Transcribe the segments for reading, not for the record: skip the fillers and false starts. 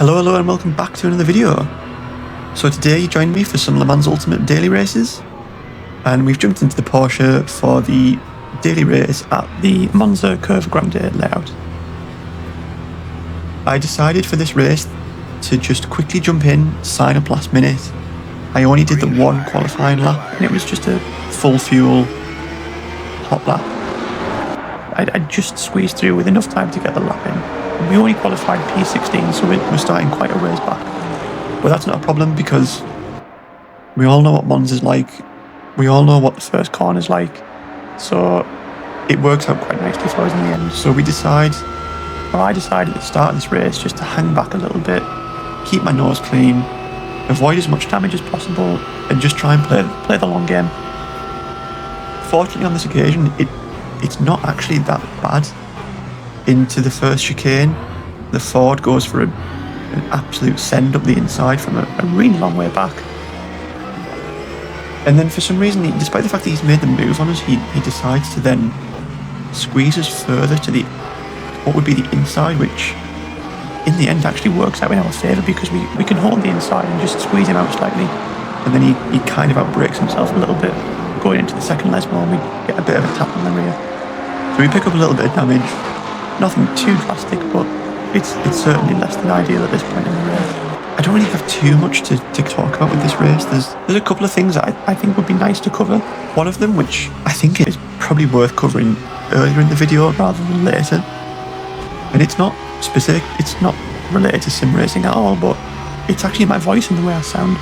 Hello and welcome back to another video. So today you joined me for some Le Mans Ultimate daily races, and we've jumped into the Porsche for the daily race at the Monza Curva Grande layout. I decided for this race to just quickly jump in, sign up last minute. I only did the one qualifying lap and it was just a full fuel hot lap. I just squeezed through with enough time to get the lap in. We only qualified P16, so we're starting quite a ways back. But that's not a problem because we all know what Monza's like. We all know what the first corner's like. So it works out quite nicely for us in the end. So I decided at the start of this race just to hang back a little bit, keep my nose clean, avoid as much damage as possible, and just try and play the long game. Fortunately on this occasion, it's not actually that bad. Into the first chicane, the Ford goes for an absolute send up the inside from a really long way back. And then for some reason, despite the fact that he's made the move on us, he decides to then squeeze us further to what would be the inside, which in the end actually works out in our favour because we can hold the inside and just squeeze him out slightly. And then he kind of outbreaks himself a little bit. Going into the second Les Mills, we get a bit of a tap on the rear. So we pick up a little bit of damage. Nothing too drastic, but it's certainly less than ideal at this point in the race. I don't really have too much to talk about with this race. There's a couple of things that I think would be nice to cover. One of them, which I think is probably worth covering earlier in the video rather than later. And it's not specific, it's not related to sim racing at all, but it's actually my voice and the way I sound.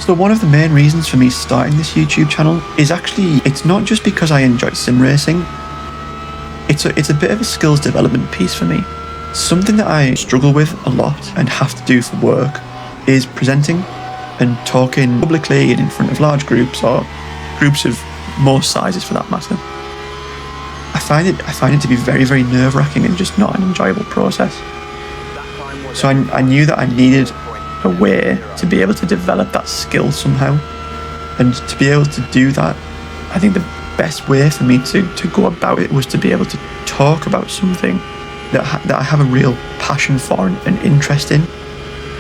So one of the main reasons for me starting this YouTube channel is actually, it's not just because I enjoy sim racing. It's a bit of a skills development piece for me. Something that I struggle with a lot and have to do for work is presenting and talking publicly and in front of large groups or groups of most sizes for that matter. I find it to be very, very nerve-wracking and just not an enjoyable process. So I knew that I needed a way to be able to develop that skill somehow, and to be able to do that, I think the best way for me to go about it was to be able to talk about something that I have a real passion for and interest in.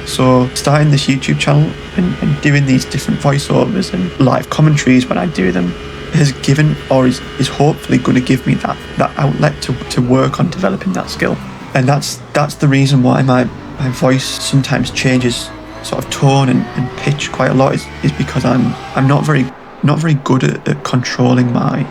So starting this YouTube channel and doing these different voiceovers and live commentaries when I do them has given, or is hopefully going to give me that outlet to work on developing that skill. And that's the reason why my voice sometimes changes sort of tone and pitch quite a lot is because I'm not very good at controlling my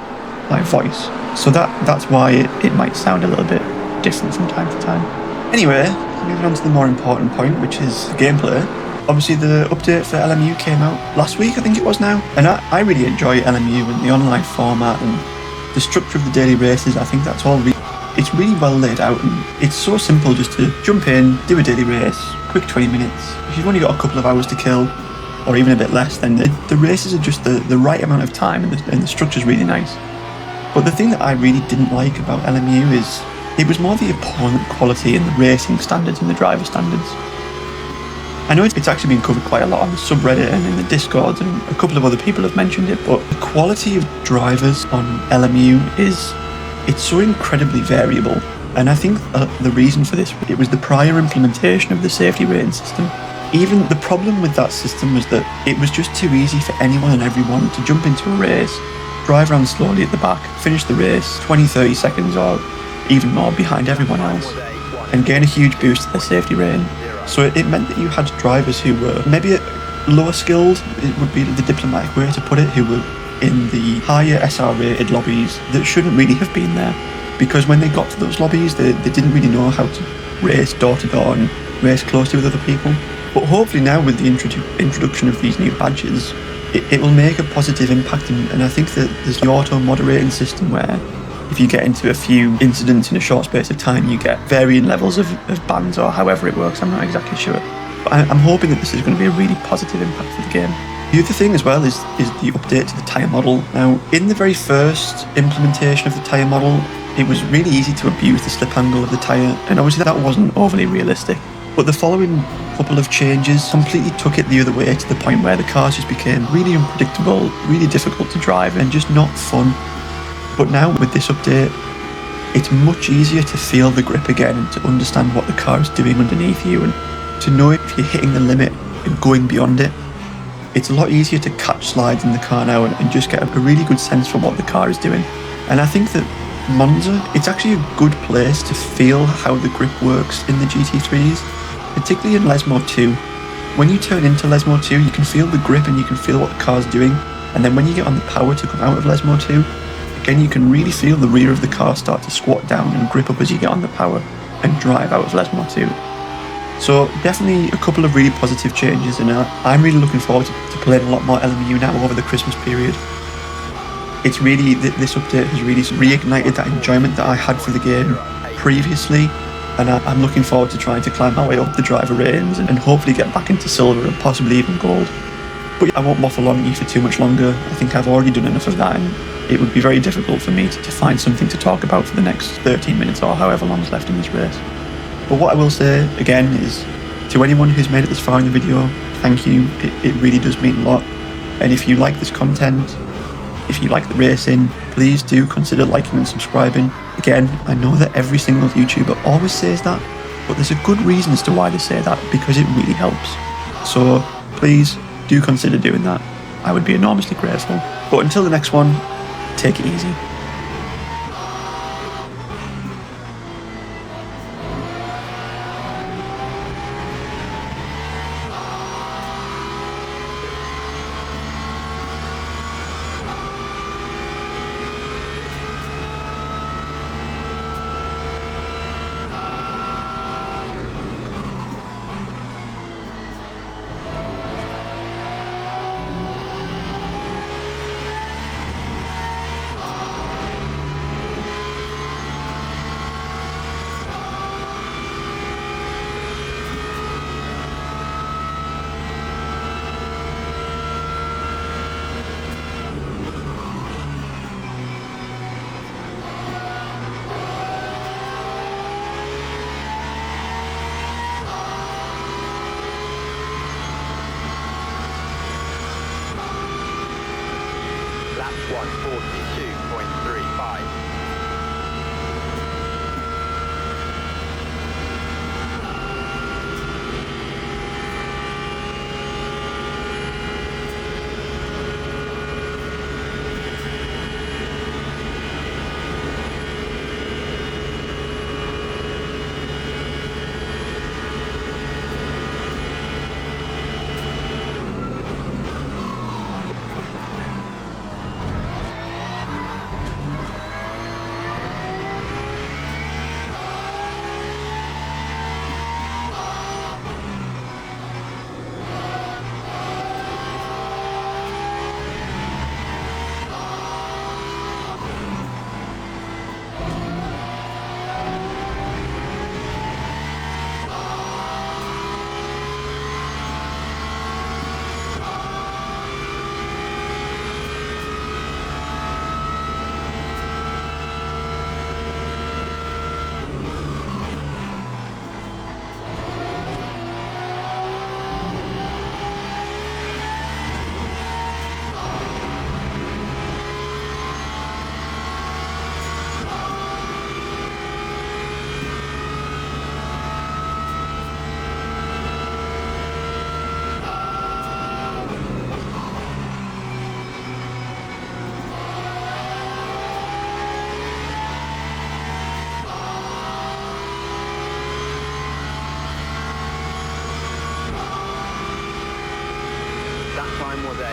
voice. So that's why it might sound a little bit different from time to time. Anyway, moving on to the more important point, which is gameplay. Obviously the update for LMU came out last week, I think it was now, and I really enjoy LMU and the online format and the structure of the daily races. I think that's all it's really well laid out, and it's so simple just to jump in, do a daily race, quick 20 minutes. If you've only got a couple of hours to kill, or even a bit less, then the races are just the right amount of time, and the structure's really nice. But the thing that I really didn't like about LMU is it was more the opponent quality and the racing standards and the driver standards. I know it's actually been covered quite a lot on the subreddit and in the Discords, and a couple of other people have mentioned it, but the quality of drivers on LMU it's so incredibly variable. And I think the reason for this, it was the prior implementation of the safety rating system. Even the problem with that system was that it was just too easy for anyone and everyone to jump into a race, drive around slowly at the back, finish the race 20-30 seconds or even more behind everyone else, and gain a huge boost to their safety rating. So it meant that you had drivers who were maybe lower skilled, it would be the diplomatic way to put it, who were in the higher SR rated lobbies that shouldn't really have been there, because when they got to those lobbies they didn't really know how to race door to door and race closely with other people. But hopefully now with the introduction of these new badges, it will make a positive impact, and I think that there's the auto moderating system where if you get into a few incidents in a short space of time, you get varying levels of bans, or however it works, I'm not exactly sure. But I'm hoping that this is going to be a really positive impact for the game. The other thing as well is the update to the tyre model. Now, in the very first implementation of the tyre model, it was really easy to abuse the slip angle of the tyre, and obviously that wasn't overly realistic. But the following couple of changes completely took it the other way, to the point where the cars just became really unpredictable, really difficult to drive, and just not fun. But now with this update, it's much easier to feel the grip again and to understand what the car is doing underneath you, and to know if you're hitting the limit and going beyond it. It's a lot easier to catch slides in the car now and just get a really good sense for what the car is doing. And I think that Monza, it's actually a good place to feel how the grip works in the GT3s, particularly in Lesmo 2. When you turn into Lesmo 2, you can feel the grip and you can feel what the car's doing. And then when you get on the power to come out of Lesmo 2, again, you can really feel the rear of the car start to squat down and grip up as you get on the power and drive out of Lesmo 2. So definitely a couple of really positive changes, and I'm really looking forward to playing a lot more LMU now over the Christmas period. It's really, this update has really reignited that enjoyment that I had for the game previously, and I'm looking forward to trying to climb my way up the driver ratings and hopefully get back into silver and possibly even gold. But I won't waffle on you for too much longer. I think I've already done enough of that, and it would be very difficult for me to find something to talk about for the next 13 minutes or however long is left in this race. But what I will say, again, is to anyone who's made it this far in the video, thank you. It really does mean a lot. And if you like this content, if you like the racing, please do consider liking and subscribing. Again, I know that every single YouTuber always says that, but there's a good reason as to why they say that, because it really helps. So please do consider doing that. I would be enormously grateful. But until the next one, take it easy. Lap 142.35. Time was a 142.03.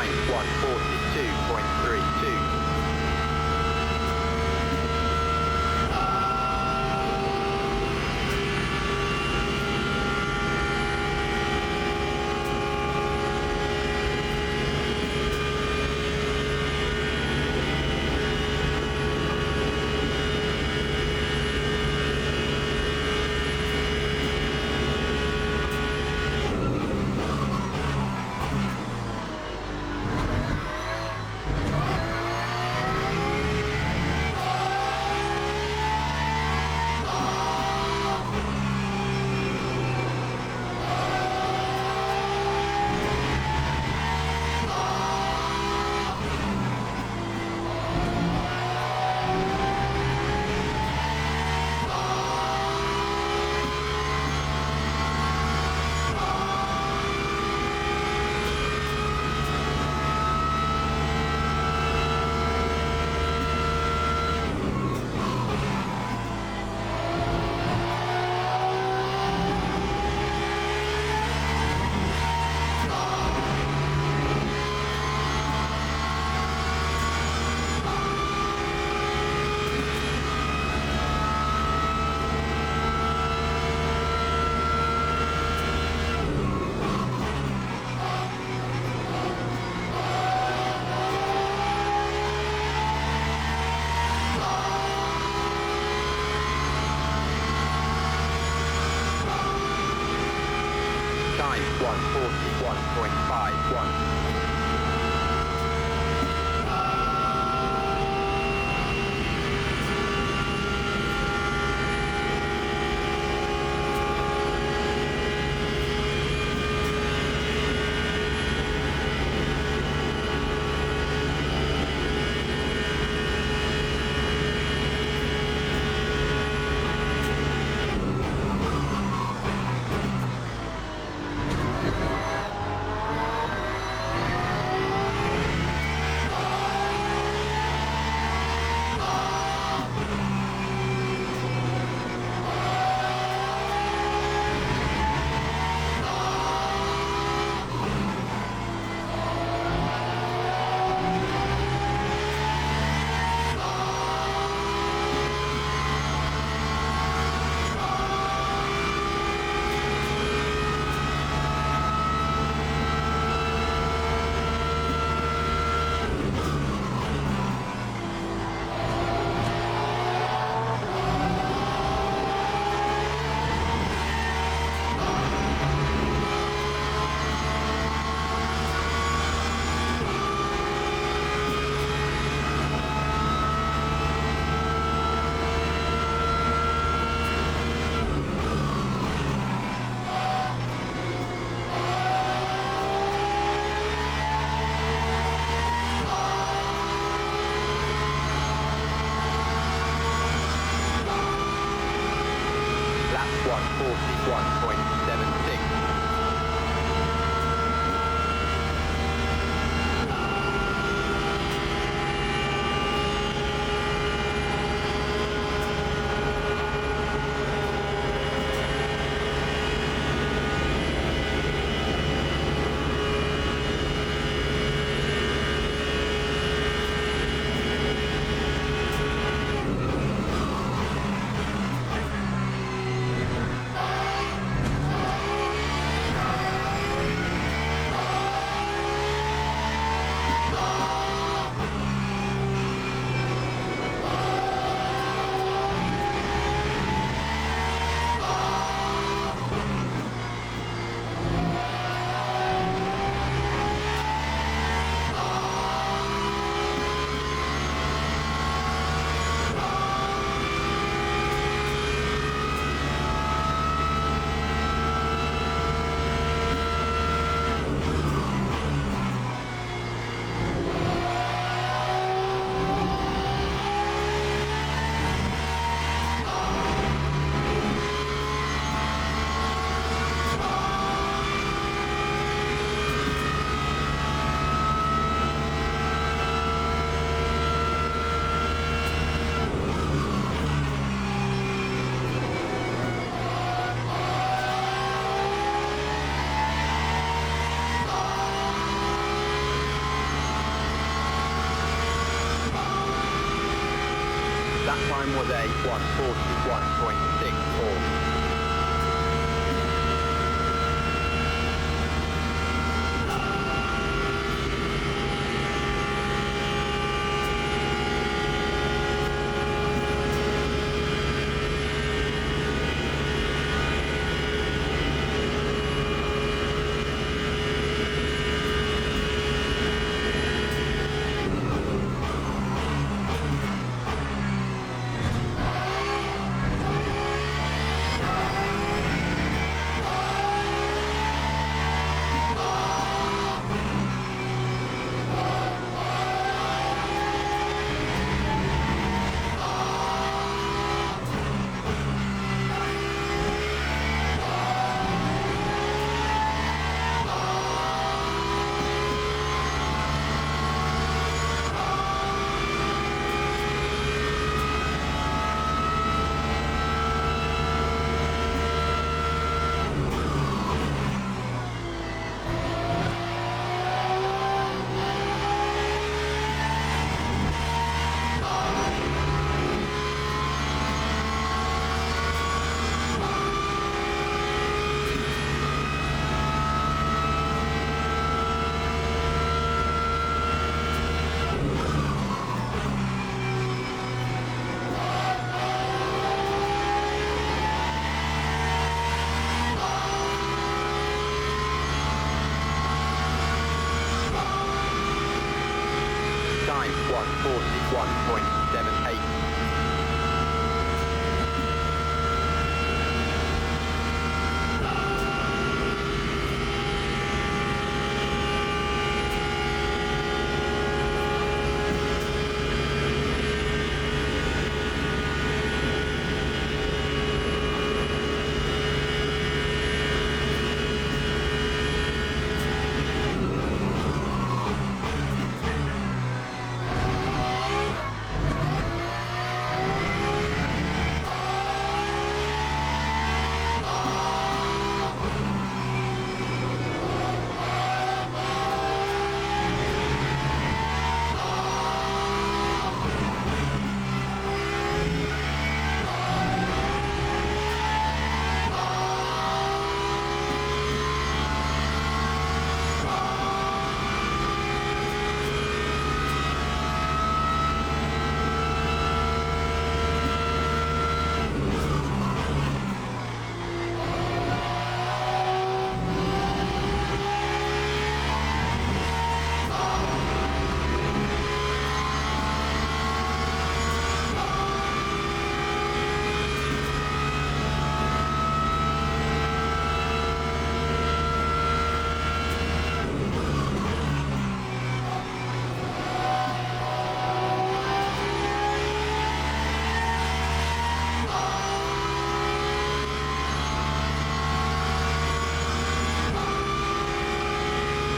Time 1:42.32. Time 1:41.51. Lap 1:41.76. Lap time was a 1:41.64. Time 1:41.78.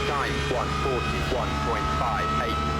Time 1:41.58.